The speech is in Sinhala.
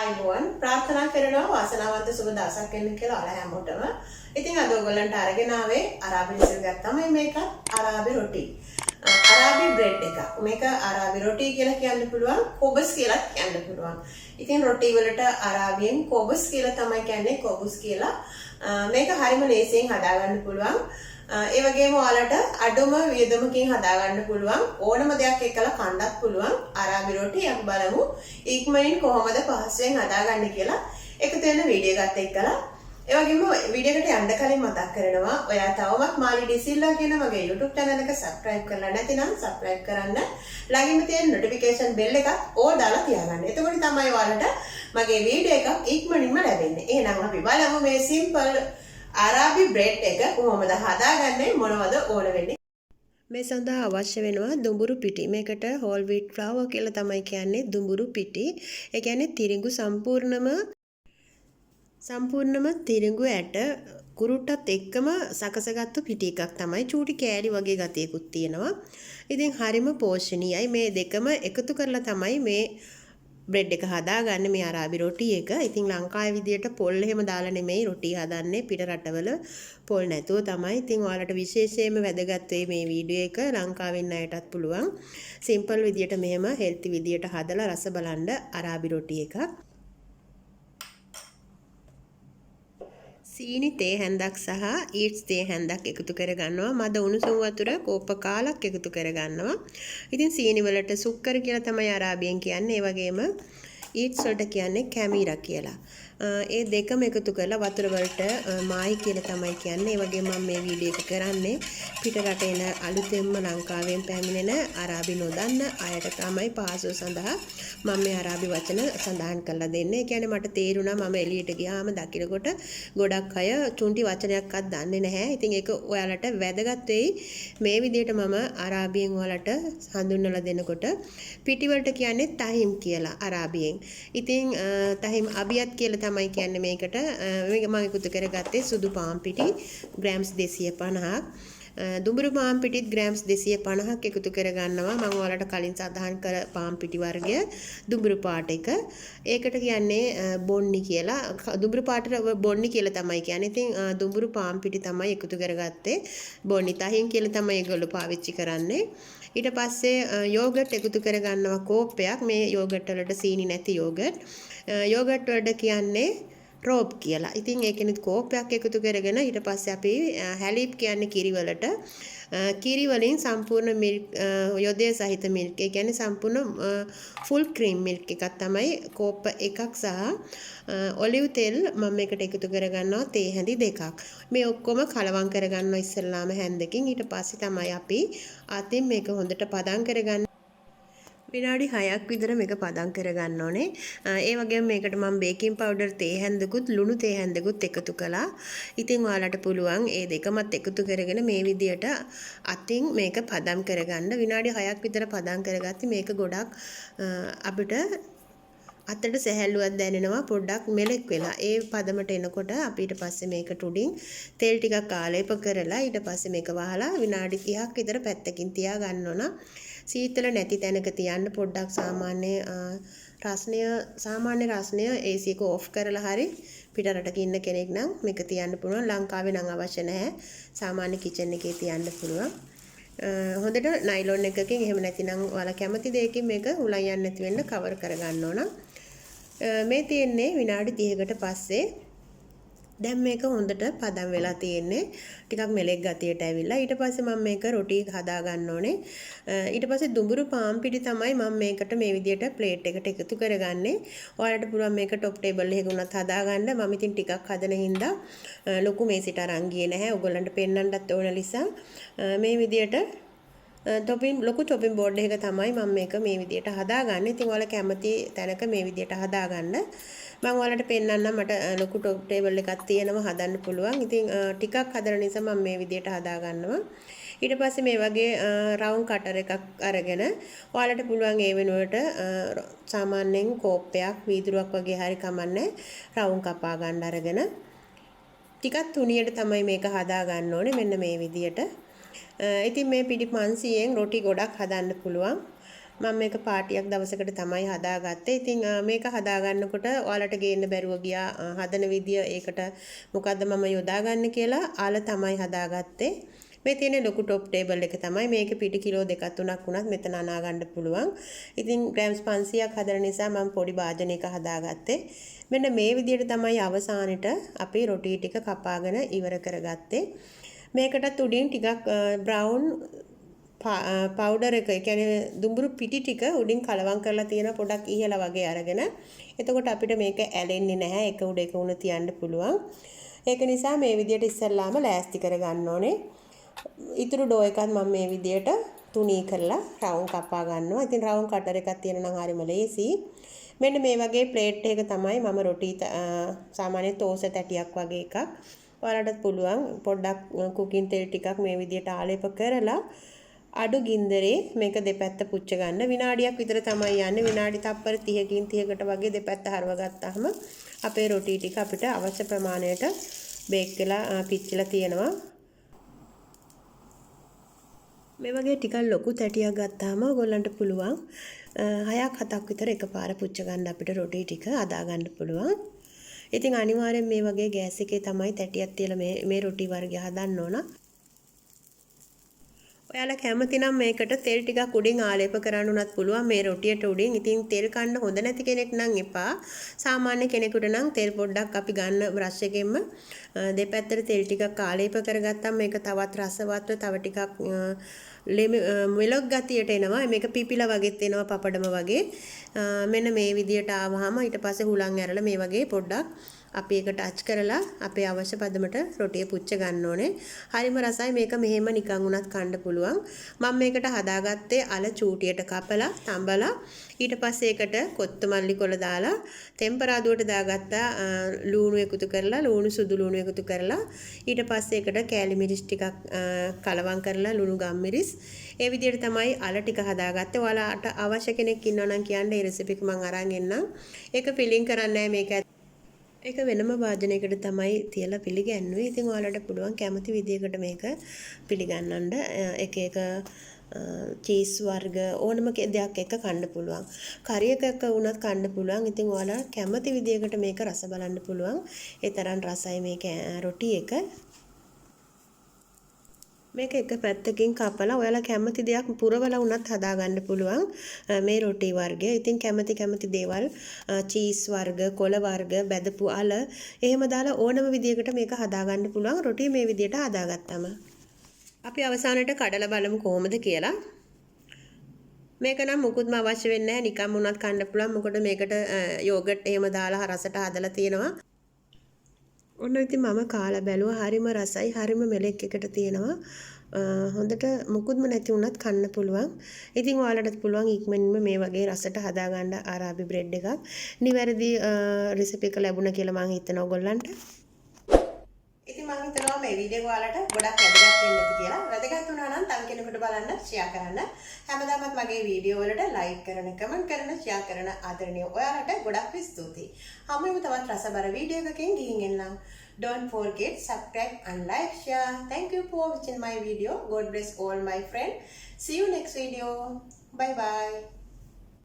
ආයුබෝවන් ප්‍රාර්ථනා කරනවා වාසනාවන්ත සුබ දවසක් වෙන්න කියලා ඔයාලා හැමෝටම. ඉතින් අද ඔයගොල්ලන්ට අරගෙන ආවේ අරාබි රිසිපි එකක් තමයි මේක. අරාබි රොටි. අරාබි බ්‍රෙඩ් එකක්. මේක අරාබි රොටි කියලා කියන්න පුළුවන්. කොබස් කියලා කියන්න පුළුවන්. ඉතින් රොටි වලට අරාබියෙන් කොබස් කියලා තමයි කියන්නේ. කොබස් කියලා. මේක හරිම ලේසියෙන් හදාගන්න පුළුවන්. ඒ වගේම ඔයාලට අඩුම වියදමකින් හදාගන්න පුළුවන් ඕනම දෙයක් එක්කලා කන්නත් පුළුවන් අරාබි රොටි. අපි බලමු ඉක්මනින් කොහොමද පහසුවෙන් හදාගන්නේ කියලා. එකතු වෙන වීඩියෝ එකත් එක්කලා. ඒ වගේම වීඩියෝ එකට යන්න කලින් මතක් කරනවා ඔයා තවමත් මාලි ඩිසිල්ලා කියන මගේ YouTube channel එක subscribe කරලා නැතිනම් subscribe කරන්න. ළඟින්ම තියෙන notification bell එකත් ඕල් දාලා තියාගන්න. එතකොට තමයි ඔයාලට මගේ වීඩියෝ එක ඉක්මනින්ම ලැබෙන්නේ. එහෙනම් අපි බලමු මේ simple අරාබි බ්‍රෙඩ් එක කොහොමද හදාගන්නේ මොනවද ඕන වෙන්නේ. මේ සඳහා අවශ්‍ය වෙනවා දුඹුරු පිටි. මේකට whole wheat flour කියලා තමයි කියන්නේ දුඹුරු පිටි. ඒ කියන්නේ තිරිඟු සම්පූර්ණම තිරිඟු ඇට කුරුට්ටත් එක්කම සකසගත්තු පිටි එකක් තමයි. චූටි කෑලි වගේ ගතියකුත් තියෙනවා. ඉතින් හරිම පෝෂණීයයි. මේ දෙකම එකතු කරලා තමයි මේ බ්‍රෙඩ් එක හදාගන්න මේ අරාබි රොටි එක. ඉතින් ලංකාවේ විදියට පොල් එහෙම දාලා නෙමෙයි රොටි හදන්නේ. පිට රටවල පොල් නැතුව තමයි. ඉතින් ඔයාලට විශේෂයෙන්ම වැදගත් වෙයි මේ වීඩියෝ එක ලංකාවෙන් අයටත් පුළුවන්. සිම්පල් විදියට මෙහෙම හෙල්ති විදියට හදලා රස බලන්න අරාබි රොටි එකක්. සීනි තේ හැන්දක් සහ ඊට්ස් තේ හැන්දක් එකතු කරගන්නවා. මද උණුසුම් වතුර කෝප්ප කාලක් එකතු කරගන්නවා. ඉතින් සීනි වලට සුක්කර කියලා තමයි අරාබියෙන් කියන්නේ. ඒ වගේම ඊට්ස් වලට කියන්නේ කැමීරා කියලා. ඒ දෙකම එකතු කරලා වතුර වලට මායි කියලා තමයි කියන්නේ. ඒ වගේම මම මේ වීඩියෝ එක කරන්නේ පිට රටේ එන අලුතෙන්ම ලංකාවෙන් පැමිණෙන අරාබි නොදන්න අයට තමයි පහසුව සඳහා මම මේ අරාබි වචන සඳහන් කරලා දෙන්නේ. ඒ කියන්නේ මට තේරුණා මම එළියට ගියාම දකිනකොට ගොඩක් අය චුන්ටි වචනයක්වත් දන්නේ නැහැ. ඉතින් ඒක ඔයාලට වැදගත් වෙයි. මේ විදිහට මම අරාබියෙන් ඔයාලට හඳුන්වලා දෙනකොට පිටි වලට කියන්නේ තහිම් කියලා අරාබියෙන්. ඉතින් තහිම් අබියත් කියලා තමයි කියන්නේ මේකට. මේක මම එකතු කරගත්තේ සුදු පාන් පිටි ග්‍රෑම්ස් 250ක්. දුඹුරු පාන් පිටිත් ග්‍රෑම්ස් 250ක් එකතු කරගන්නවා. මම ඔයාලට කලින් සඳහන් කර පාන් පිටි වර්ගය දුඹුරු පාට එක. ඒකට කියන්නේ බොන්නි කියලා. දුඹුරු පාටට බොන්නි කියලා තමයි කියන්නේ. ඉතින් දුඹුරු පාන් පිටි තමයි එකතු කරගත්තේ. බොන්නි තහින් කියලා තමයි ඒගොල්ලෝ පාවිච්චි කරන්නේ. ඊට පස්සේ යෝගට් එකතු කරගන්නවා කෝප්පයක්. මේ යෝගට් වලට සීනි නැති යෝගට්. යෝගට් වලට කියන්නේ රෝබ් කියලා. ඉතින් ඒකෙනුත් කෝප්පයක් එකතු කරගෙන ඊට පස්සේ අපි හැලිප් කියන්නේ කිරි වලට. කිරි වලින් සම්පූර්ණ මිල්ක් යොදය සහිත මිල්ක්. ඒ කියන්නේ සම්පූර්ණ ෆුල් ක්‍රීම් මිල්ක් එකක් තමයි කෝප්ප එකක් සහ ඔලිව් තෙල් මම මේකට එකතු කරගන්නවා තේ හැඳි දෙකක්. මේ ඔක්කොම කලවම් කරගන්නවා ඉස්සෙල්ලාම හැන්දකින්. ඊට පස්සේ තමයි අපි අතින් මේක හොඳට පදම් කරගන්න. විනාඩි 6ක් විතර මේක පදම් කරගන්න ඕනේ. ඒ වගේම මේකට මම බේකින් පවුඩර් තේ හැන්දකුත් ලුණු තේ හැන්දකුත් එකතු කළා. ඉතින් ඔයාලට පුළුවන් ඒ දෙකමත් එකතු කරගෙන මේ විදියට අතින් මේක පදම් කරගන්න. විනාඩි 6ක් විතර පදම් කරගත්තී මේක ගොඩක් අපිට අතට සැහැල්ලුවක් දැනෙනවා පොඩ්ඩක් මෙලෙක් වෙලා. ඒ පදමට එනකොට අපි ඊට පස්සේ මේකට උඩින් තෙල් ටිකක් ආලේප කරලා ඊට පස්සේ මේක වහලා විනාඩි 30ක් විතර පැත්තකින් තියා ගන්න ඕන. සීතල නැති තැනක තියන්න. පොඩ්ඩක් සාමාන්‍ය රස්නය AC එක ඕෆ් කරලා හරි පිට රටක ඉන්න කෙනෙක් නම් මේක තියන්න පුළුවන්. ලංකාවේ නම් අවශ්‍ය නැහැ. සාමාන්‍ය කිචන් එකේ තියන්න පුළුවන්. හොඳට නයිලොන් එකකින් එහෙම නැතිනම් ඔයාලා කැමති දෙයකින් මේක උලන් යන්නේ නැති වෙන්න කවර් කරගන්න ඕන. මේ තියෙන්නේ විනාඩි 30කට පස්සේ. දැන් මේක හොඳට පදම් වෙලා තියෙන්නේ. ටිකක් මෙලෙක් ගතියට ඇවිල්ලා. ඊට පස්සේ මම මේක රොටි හදා ගන්න ඕනේ. ඊට පස්සේ දුඹුරු පාන් පිටි තමයි මම මේකට මේ විදියට ප්ලේට් එකට එකතු කරගන්නේ. ඔයාලට පුළුවන් මේක টොප් ටේබල් එකක උනත් හදා ගන්න. මම ඉතින් ටිකක් හදන හින්දා ලොකු මේසෙට අරන් ගියේ නැහැ. ඔයගොල්ලන්ට පෙන්වන්නත් ඕන නිසා මේ විදියට ලොකු චොපින් බෝඩ් එකක තමයි මම මේක මේ විදියට හදාගන්නේ. ඉතින් ඔයාලා කැමති තැනක මේ විදියට හදාගන්න. මම ඔයාලට පෙන්නන්නම්. මට ලොකු টොප් ටේබල් එකක් තියෙනවා හදන්න පුළුවන්. ඉතින් ටිකක් හදන නිසා මම මේ විදියට හදාගන්නවා. ඊට පස්සේ මේ වගේ රවුන්ඩ් කටර් එකක් අරගෙන ඔයාලට පුළුවන් ඒ වෙනුවට සාමාන්‍යයෙන් කෝප්පයක් වීදුරුවක් වගේ හරි කමන්නේ රවුන්ඩ් කපා ගන්න අරගෙන ටිකක් තුනියට තමයි මේක හදා ගන්න ඕනේ. මෙන්න මේ විදියට. ඉතින් මේ පිටි 500න් රොටි ගොඩක් හදන්න පුළුවන්. මම මේක පාටියක් දවසකට තමයි හදාගත්තේ. ඉතින් මේක හදාගන්නකොට ඔයාලට ගේන්න බැරුව ගියා හදන විදිය ඒකට මොකද්ද මම යොදාගන්නේ කියලා ආල තමයි හදාගත්තේ. මේ තියෙන ලොකු টොප් ටේබල් එක තමයි. මේකේ පිටි කිලෝ 2-3ක් වුණත් මෙතන අනා ගන්න පුළුවන්. ඉතින් ග්‍රෑම්ස් 500ක් හදන නිසා මම පොඩි භාජනයක හදාගත්තේ. මෙන්න මේ විදිහට තමයි අවසානෙට අපි රොටි ටික කපාගෙන ඉවර කරගත්තේ. මේකටත් උඩින් ටිකක් බ්‍රවුන් පවුඩර් එක, ඒ කියන්නේ දුඹුරු පිටි ටික උඩින් කලවම් කරලා තියෙන පොඩක් ඉහළ වගේ අරගෙන. එතකොට අපිට මේක ඇලෙන්නේ නැහැ. එක උඩ එක උණ තියන්න පුළුවන්. ඒක නිසා මේ විදිහට ඉස්සල්ලාම ලෑස්ති කරගන්න ඕනේ. ඉතුරු ඩෝ එකත් මම මේ විදියට තුනී කරලා රවුම් කපා ගන්නවා. ඉතින් රවුම් කටර් එකක් තියෙන නම් හරිම ලේසි. මෙන්න මේ වගේ ප්ලේට් එක තමයි මම රොටි සාමාන්‍ය තෝස තැටියක් වගේ එකක්. ඔයාලටත් පුළුවන් පොඩ්ඩක් කුකින් තෙල් ටිකක් මේ විදියට ආලේප කරලා අඩු ගින්දරේ මේක දෙපැත්ත පුච්ච ගන්න. විනාඩියක් විතර තමයි යන්නේ. විනාඩි තප්පර 30කින් 30කට වගේ දෙපැත්ත හරව ගත්තාම අපේ රොටි ටික අපිට අවශ්‍ය ප්‍රමාණයට බේක් වෙලා පිච්චිලා තියෙනවා. මේ වගේ ටිකක් ලොකු තැටියක් ගත්තාම ඔයගොල්ලන්ට පුළුවන් 6-7ක් විතර එකපාර පුච්ච ගන්න අපිට රොටි ටික අදා ගන්න පුළුවන්. ඉතින් අනිවාර්යෙන් මේ වගේ ගෑස් එකේ තමයි තැටියක් තියලා මේ රොටි වර්ගය හදන්න ඕන. ඔයාලා කැමති නම් මේකට තෙල් ටිකක් උඩින් ආලේප කරන්න උනත් පුළුවන් මේ රොටියට උඩින්. ඉතින් තෙල් කන්න හොඳ නැති කෙනෙක් නම් එපා. සාමාන්‍ය කෙනෙකුට නම් තෙල් පොඩ්ඩක් අපි ගන්න බ්‍රෂ් එකෙන්ම දෙපැත්තට තෙල් ටිකක් ආලේප කරගත්තම මේක තවත් රසවත්ව තව ටිකක් මෙලොක් ගතියට එනවා. මේක පිපිලා වගේත් එනවා, පපඩම වගේ. මෙන්න මේ විදියට ආවහම ඊට පස්සේ හුලං ඇරලා මේ වගේ පොඩ්ඩක් අපි ඒක ටච් කරලා අපේ අවශ්‍ය පදමට රොටිය පුච්ච ගන්න ඕනේ. හරිම රසයි. මේක මෙහෙම නිකන් උනත් කන්න පුළුවන්. මම මේකට හදාගත්තේ අල චූටියට කපලා තඹලා ඊට පස්සේ ඒකට කොත්තමල්ලි කොළ දාලා ටෙම්පරාදුවට දාගත්තා ලූණු එකතු කරලා, ලූණු සුදු ලූණු එකතු කරලා ඊට පස්සේ ඒකට කෑලි මිරිස් ටිකක් කලවම් කරලා ලුණු ගම්මිරිස් ඒ විදිහට තමයි අල ටික හදාගත්තේ. ඔයාලට අවශ්‍ය කෙනෙක් ඉන්නවා නම් කියන්න ඒ රෙසිපි එක මම අරන් එන්නම්. ඒක ෆිලින් කරන්නේ මේක ඒක වෙනම වාදනයකට තමයි තියලා පිළිගන්නුවේ. ඉතින් ඔයාලට පුළුවන් කැමති විදියකට මේක පිළිගන්නන්න. එක චීස් වර්ග ඕනම දෙයක් එක්ක කන්න පුළුවන්. කරි එකක වුණත් කන්න පුළුවන්. ඉතින් ඔයාලා කැමති විදියකට මේක රස බලන්න පුළුවන්. ඒ තරම් රසයි මේක රොටි එක. මේක එක පැත්තකින් කපලා ඔයාලා කැමති දෙයක් පුරවලා වුණත් හදා ගන්න පුළුවන් මේ රොටි වර්ගය. ඉතින් කැමති දේවල් චීස් වර්ග, කොළ වර්ග, බැදපු අල එහෙම දාලා ඕනම විදියකට මේක හදා ගන්න පුළුවන්. රොටි මේ විදියට හදාගත්තම අපි අවසානයේ කඩලා බලමු කොහොමද කියලා. මේක නම් මුකුත්ම අවශ්‍ය වෙන්නේ නැහැ. නිකම්ම උනත් කන්න පුළුවන්. මොකද මේකට යෝගට් එහෙම දාලා රසට හදලා තියෙනවා. ඔන්න ඉතින් මම කාලා බැලුවා. හරිම රසයි. හරිම මෙලෙක් එකට තියෙනවා. හොඳට මුකුත්ම නැති වුණත් කන්න පුළුවන්. ඉතින් ඔයාලටත් පුළුවන් ඉක්මනින්ම මේ වගේ රසට හදාගන්න අරාබි බ්‍රෙඩ් එකක්. නිවැරදි රෙසිපි එක ලැබුණා කියලා මම හිතනවා ඔයගොල්ලන්ට. ඉතින් මම හිතනවා මේ වීඩියෝ ඔයාලට ගොඩක් වැදගත් වෙන්න ඇති කියලා. වැදගත් වුණා නම් තව කෙනෙකුට බලන්න ෂෙයා කරන්න. හැමදාමත් මගේ වීඩියෝ වලට ලයික් කරන, කමෙන්ට් කරන, ෂෙයා කරන ආදරණීය ඔයාලට ගොඩක් ස්තුතියි. හැමෝම තවත් රසබර වීඩියෝ එකකින් ගිහින් එන්නම්. Don't forget subscribe and like, share. Thank you for watching my video. God bless all my friends. See you next video. Bye bye.